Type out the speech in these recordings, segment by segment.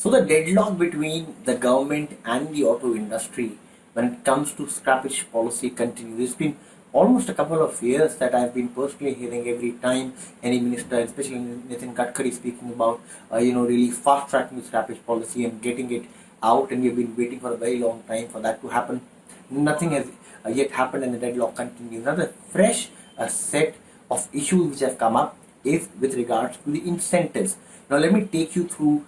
So the deadlock between the government and the auto industry when it comes to scrappage policy continues. It's been almost a couple of years that I've been personally hearing every time any minister, especially Nitin Gadkari, speaking about really fast tracking the scrappage policy and getting it out, and we've been waiting for a very long time for that to happen. Nothing has yet happened, and the deadlock continues. Another fresh set of issues which have come up is with regards to the incentives. Now, let me take you through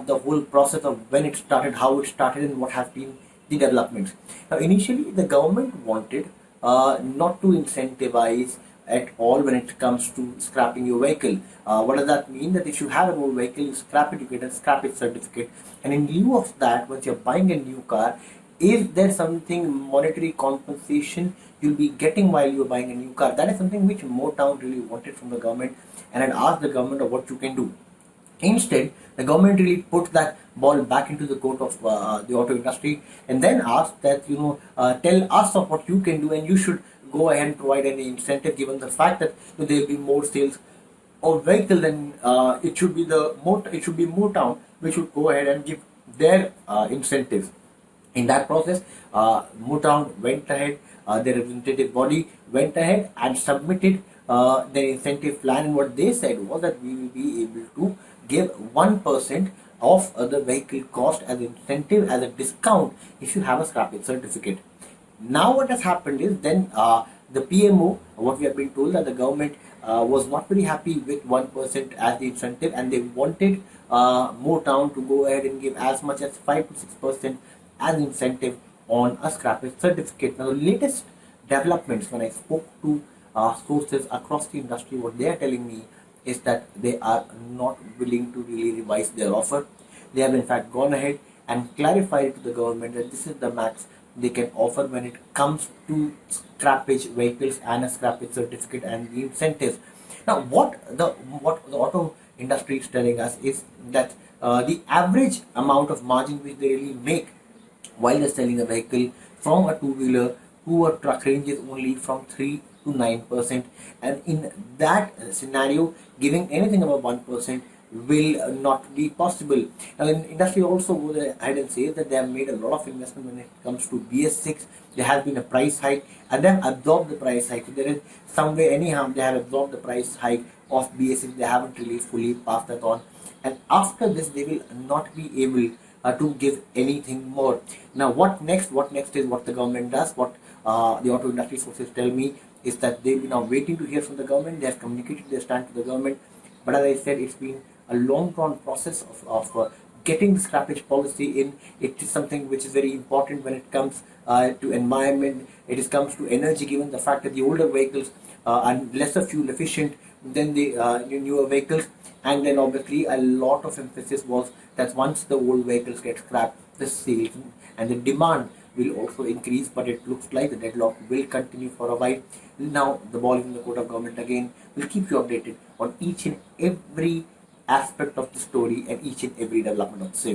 the whole process of when it started, how it started, and what have been the developments. Now, initially, the government wanted not to incentivize at all when it comes to scrapping your vehicle. What does that mean? That if you have an old vehicle, you scrap it, you get a scrappage certificate, and in lieu of that, once you're buying a new car, is there something monetary compensation you'll be getting while you're buying a new car? That is something which Motown really wanted from the government and had asked the government of what you can do. Instead, the government really put that ball back into the court of the auto industry and then asked that, tell us of what you can do, and you should go ahead and provide any incentive, given the fact that there will be more sales of vehicle, then it should be Motown which should go ahead and give their incentives. In that process, Motown went ahead, their representative body went ahead and submitted their incentive plan, and what they said was that we will be able to give 1% of the vehicle cost as incentive, as a discount, if you have a scrappage certificate. Now what has happened is then the PMO, what we have been told, that the government was not very happy with 1% as the incentive, and they wanted Motown to go ahead and give as much as 5 to 6% as incentive on a scrappage certificate. Now the latest developments, when I spoke to sources across the industry, what they are telling me is that they are not willing to really revise their offer. They have in fact gone ahead and clarified to the government that this is the max they can offer when it comes to scrappage vehicles and a scrappage certificate and the incentives. Now, what the auto industry is telling us is that the average amount of margin which they really make while they're selling a vehicle from a two-wheeler to a truck ranges only from 3 to 9%, and in that scenario, giving anything above 1% will not be possible. Now, in industry also go ahead and say that they have made a lot of investment when it comes to BS6. There has been a price hike, and they have absorbed the price hike. So there is some way anyhow they have absorbed the price hike of BS6. They haven't really fully passed that on, and after this they will not be able to give anything more. Now, what next? What next is what the government does. What the auto industry sources tell me is that they'll be now waiting to hear from the government. They have communicated their stand to the government, but as I said, it's been a long drawn process of getting the scrappage policy in. It is something which is very important when it comes to environment. It comes to energy, given the fact that the older vehicles are lesser fuel efficient than the newer vehicles. And then obviously a lot of emphasis was that once the old vehicles get scrapped, the sales and the demand will also increase, but it looks like the deadlock will continue for a while. Now the ball is in the court of government again. We'll keep you updated on each and every aspect of the story and each and every development of the same.